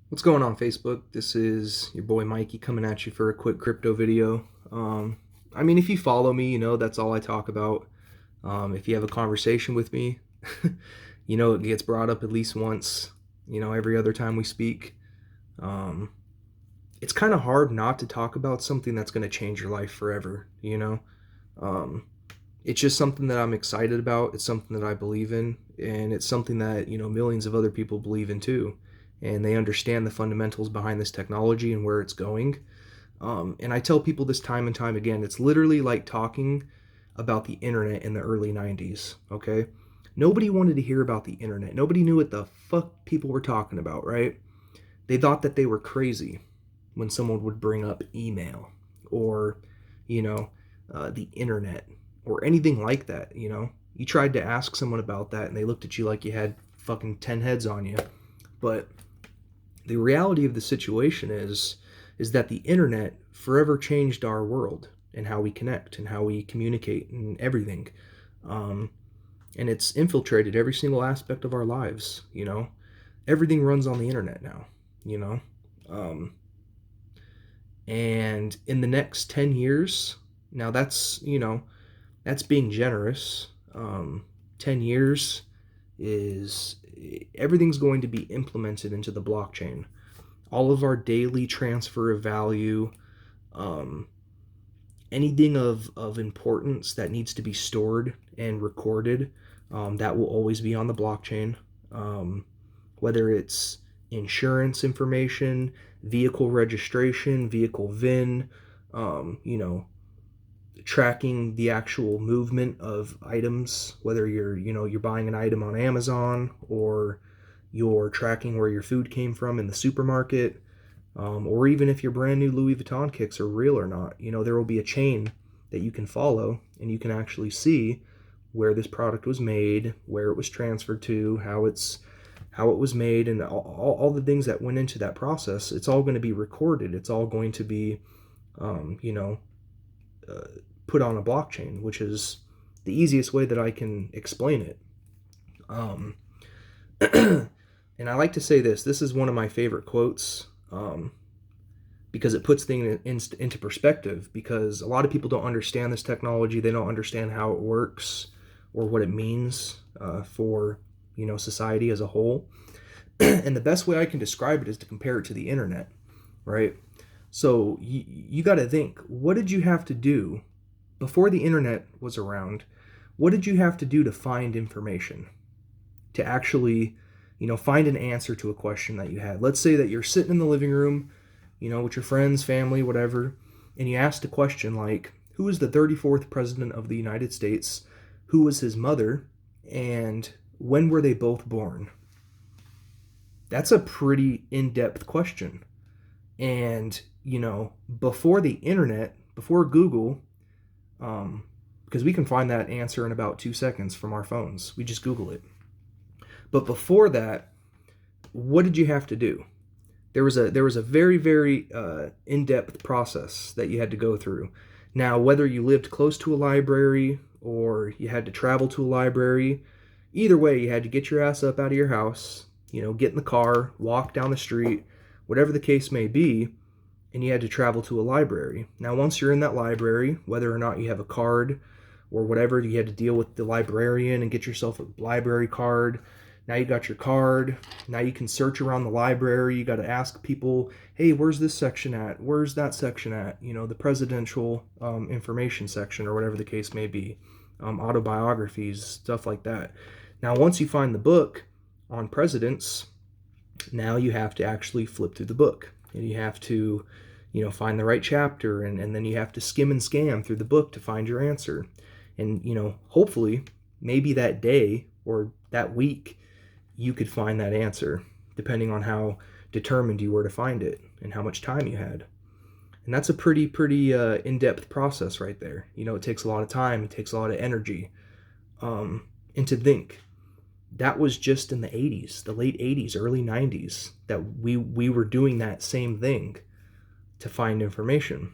What's going on, Facebook? This is your boy Mikey coming at you for a quick crypto video. If you follow me, you know that's all I talk about. If you have a conversation with me, you know it gets brought up at least once, every other time we speak. Um, it's kind of hard not to talk about something that's going to change your life forever. Um, it's just something that I'm excited about. It's something that I believe in, and it's something that millions of other people believe in too, and they understand the fundamentals behind this technology and where it's going. And I tell people this time and time again. It's literally like talking about the internet in the early 90s. Okay, nobody wanted to hear about the internet. Nobody knew what the fuck people were talking about, right? They thought that they were crazy when someone would bring up email or, you know, the internet or anything like that. You tried to ask someone about that and they looked at you like you had fucking 10 heads on you. But the reality of the situation is that the internet forever changed our world and how we connect and how we communicate and everything. Um, and it's infiltrated every single aspect of our lives. Everything runs on the internet now, you know. Um, and in the next 10 years, now that's being generous. 10 years is everything's going to be implemented into the blockchain. All of our daily transfer of value, um, anything of importance that needs to be stored and recorded, that will always be on the blockchain. Whether it's insurance information, vehicle registration, vehicle VIN, um, you know, tracking the actual movement of items, whether you're buying an item on Amazon or you're tracking where your food came from in the supermarket, or even if your brand new Louis Vuitton kicks are real or not. There will be a chain that you can follow and you can actually see where this product was made, where it was transferred to, how it was made, and all the things that went into that process. It's all going to be recorded. It's all going to be um, you know uh, put on a blockchain, which is the easiest way that I can explain it. um, and I like to say this is one of my favorite quotes, because it puts things into perspective, because a lot of people don't understand this technology. They don't understand how it works or what it means for society as a whole. And the best way I can describe it is to compare it to the internet, right? So you got to think, what did you have to do before the internet was around? What did you have to do to find information, to actually find an answer to a question that you had? Let's say that you're sitting in the living room, with your friends, family, whatever, and you asked a question like, who is the 34th president of the United States? Who was his mother? And when were they both born? That's a pretty in-depth question. And, before the internet, before Google, um, because we can find that answer in about 2 seconds from our phones. We just Google it. But before that, what did you have to do? There was a very very in-depth process that you had to go through. Now, whether you lived close to a library or you had to travel to a library, either way, you had to get your ass up out of your house, get in the car, walk down the street, whatever the case may be, and you had to travel to a library. Now, once you're in that library, whether or not you have a card or whatever, you had to deal with the librarian and get yourself a library card. Now you got your card. Now you can search around the library. You got to ask people, hey, where's this section at? Where's that section at? The presidential information section, or whatever the case may be. Autobiographies, stuff like that. Now, once you find the book on presidents, now you have to actually flip through the book. And you have to, find the right chapter, and then you have to skim and scam through the book to find your answer. And, hopefully, maybe that day or that week, you could find that answer, depending on how determined you were to find it and how much time you had. And that's a pretty in-depth process right there. It takes a lot of time, it takes a lot of energy. And to think, that was just in the 80s, the late 80s, early 90s, that we were doing that same thing to find information.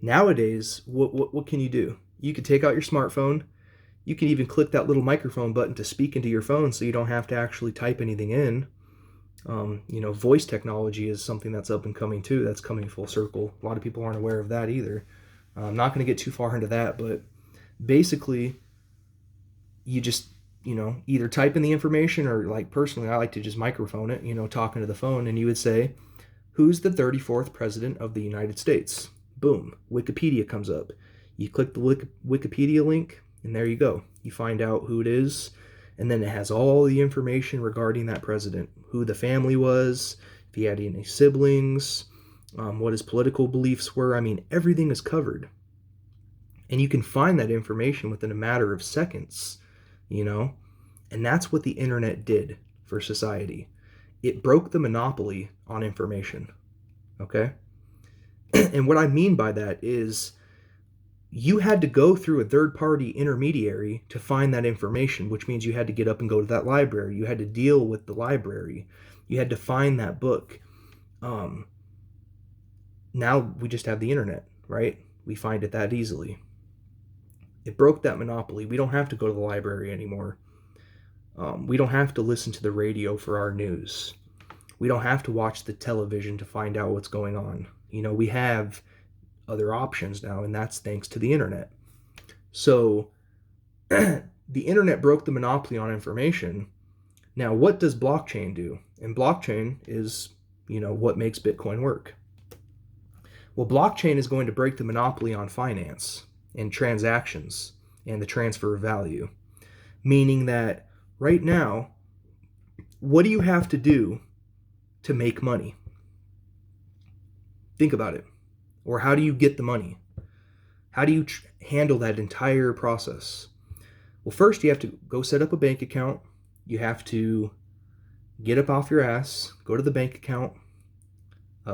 Nowadays, what can you do? You could take out your smartphone. You can even click that little microphone button to speak into your phone, so you don't have to actually type anything in. Voice technology is something that's up and coming too. That's coming full circle. A lot of people aren't aware of that either. I'm not going to get too far into that, but basically, you just either type in the information, or like personally, I like to just microphone it. Talking to the phone, and you would say, "Who's the 34th president of the United States?" Boom, Wikipedia comes up. You click the Wikipedia link, and there you go. You find out who it is, and then it has all the information regarding that president, who the family was, if he had any siblings, what his political beliefs were. I mean, everything is covered. And you can find that information within a matter of seconds, you know? And that's what the internet did for society. It broke the monopoly on information, okay? And what I mean by that is you had to go through a third-party intermediary to find that information, which means you had to get up and go to that library. You had to deal with the library. You had to find that book. Now we just have the internet, right? We find it that easily. It broke that monopoly. We don't have to go to the library anymore. We don't have to listen to the radio for our news. We don't have to watch the television to find out what's going on. We have other options now, and that's thanks to the internet. So the internet broke the monopoly on information. Now, what does blockchain do? And blockchain is, what makes Bitcoin work. Well, blockchain is going to break the monopoly on finance and transactions and the transfer of value, meaning that right now, what do you have to do to make money? Think about it. Or how do you get the money? How do you handle that entire process? Well, first you have to go set up a bank account. You have to get up off your ass, go to the bank account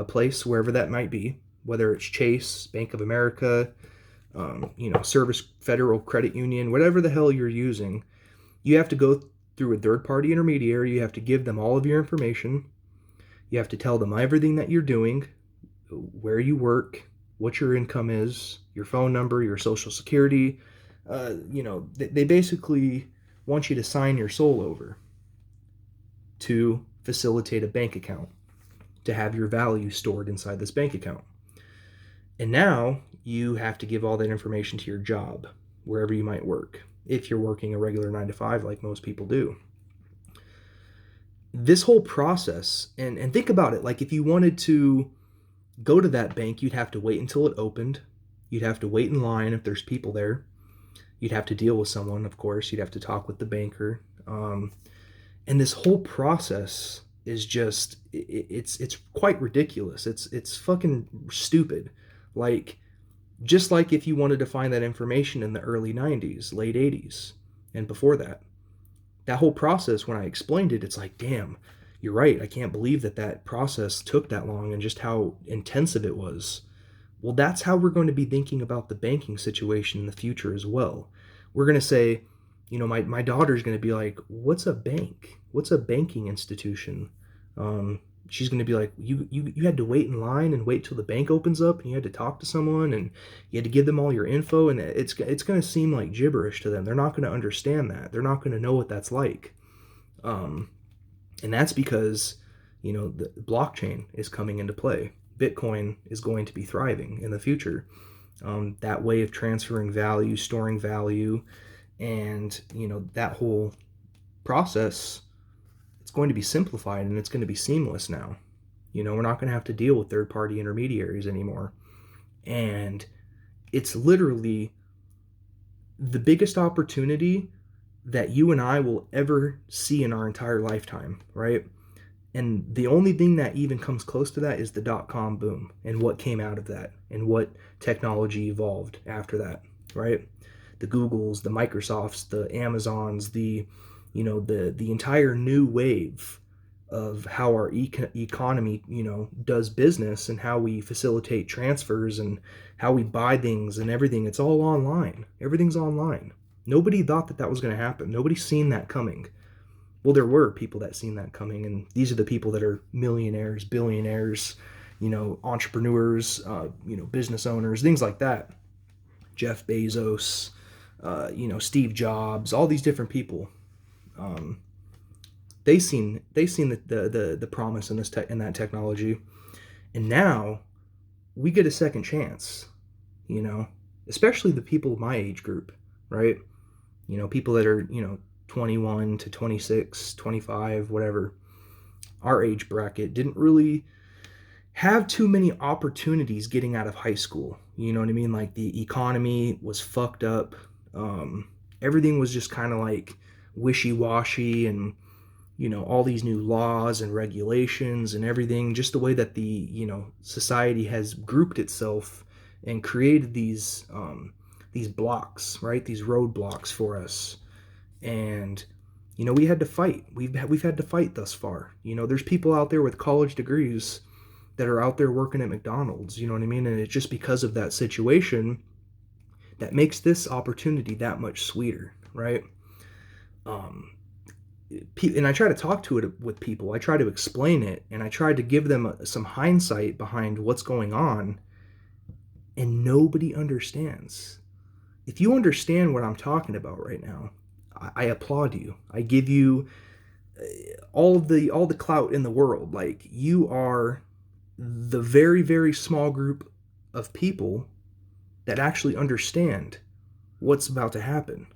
place, wherever that might be, whether it's Chase, Bank of America, Service Federal Credit Union, whatever the hell you're using. You have to go through a third-party intermediary. You have to give them all of your information. You have to tell them everything that you're doing, where you work, what your income is, your phone number, your social security. They basically want you to sign your soul over to facilitate a bank account, to have your value stored inside this bank account. And now you have to give all that information to your job, wherever you might work, if you're working a regular 9 to 5 like most people do. This whole process, and think about it, like if you wanted to go to that bank, you'd have to wait until it opened. You'd have to wait in line if there's people there. You'd have to deal with someone, of course. You'd have to talk with the banker. And this whole process is just, it's quite ridiculous. It's fucking stupid. Just like if you wanted to find that information in the early 90s, late 80s, and before that. That whole process, when I explained it, it's like, damn, you're right. I can't believe that process took that long and just how intensive it was. Well, that's how we're going to be thinking about the banking situation in the future as well. We're going to say, my daughter's going to be like, what's a bank? What's a banking institution? She's going to be like, you had to wait in line and wait till the bank opens up, and you had to talk to someone, and you had to give them all your info, and it's going to seem like gibberish to them. They're not going to understand that. They're not going to know what that's like. And that's because, the blockchain is coming into play. Bitcoin is going to be thriving in the future. That way of transferring value, storing value, and, that whole process, it's going to be simplified and it's going to be seamless now. We're not going to have to deal with third-party intermediaries anymore. And it's literally the biggest opportunity that you and I will ever see in our entire lifetime, right? And the only thing that even comes close to that is the dot-com boom and what came out of that and what technology evolved after that, right? The Googles, the Microsofts, the Amazons, the entire new wave of how our economy, does business and how we facilitate transfers and how we buy things and everything. It's all online. Everything's online. Nobody thought that was going to happen. Nobody's seen that coming. Well, there were people that seen that coming, and these are the people that are millionaires, billionaires, entrepreneurs, business owners, things like that. Jeff Bezos, Steve Jobs, all these different people. they seen the promise in in that technology, and now we get a second chance, you know, especially the people of my age group, right? You know, people that are, 21 to 26, 25, whatever. Our age bracket didn't really have too many opportunities getting out of high school. You know what I mean? Like the economy was fucked up. Everything was just kind of like wishy-washy, and all these new laws and regulations and everything, just the way that the society has grouped itself and created these blocks, right? These roadblocks for us. And we had to fight. We've had to fight thus far. There's people out there with college degrees that are out there working at McDonald's, you know what I mean? And it's just because of that situation that makes this opportunity that much sweeter, right? And I try to talk to it with people. I try to explain it, and I try to give them some hindsight behind what's going on, and nobody understands. If you understand what I'm talking about right now, I applaud you. I give you all the clout in the world. Like, you are the very, very small group of people that actually understand what's about to happen,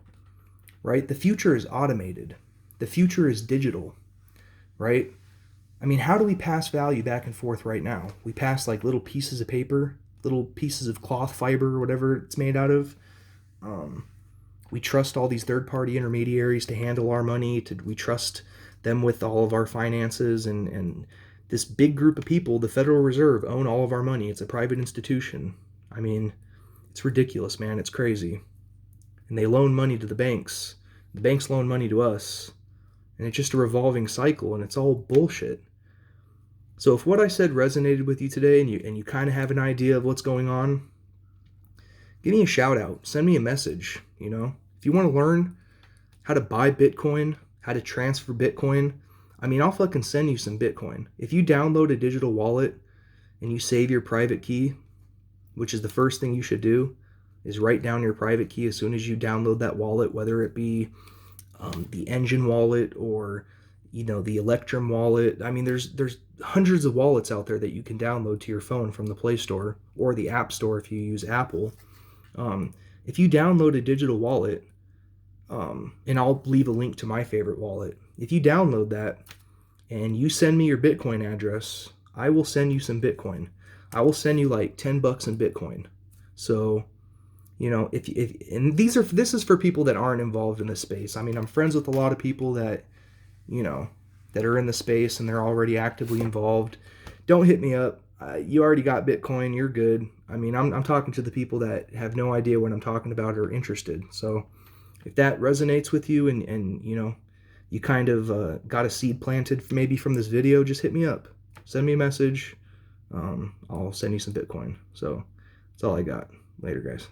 right? The future is automated. The future is digital, right? I mean, how do we pass value back and forth right now? We pass like little pieces of paper, little pieces of cloth fiber, or whatever it's made out of. We trust all these third-party intermediaries to handle our money. We trust them with all of our finances, and this big group of people, the Federal Reserve, own all of our money. It's a private institution. I mean, it's ridiculous, man. It's crazy. And they loan money to the banks. The banks loan money to us. And it's just a revolving cycle, and it's all bullshit. So if what I said resonated with you today, and you kind of have an idea of what's going on, give me a shout out. Send me a message, If you want to learn how to buy Bitcoin, how to transfer Bitcoin, I mean, I'll fucking send you some Bitcoin. If you download a digital wallet and you save your private key, which is the first thing you should do, is write down your private key as soon as you download that wallet, whether it be the Engine wallet or the Electrum wallet. I mean, there's hundreds of wallets out there that you can download to your phone from the Play Store or the App Store if you use Apple. If you download a digital wallet, and I'll leave a link to my favorite wallet. If you download that and you send me your Bitcoin address, I will send you some Bitcoin. I will send you like $10 in Bitcoin. So, and this is for people that aren't involved in the space. I mean, I'm friends with a lot of people that, that are in the space and they're already actively involved. Don't hit me up. You already got Bitcoin. You're good. I mean, I'm talking to the people that have no idea what I'm talking about or are interested. So if that resonates with you and you kind of got a seed planted maybe from this video, just hit me up. Send me a message. I'll send you some Bitcoin. So that's all I got. Later, guys.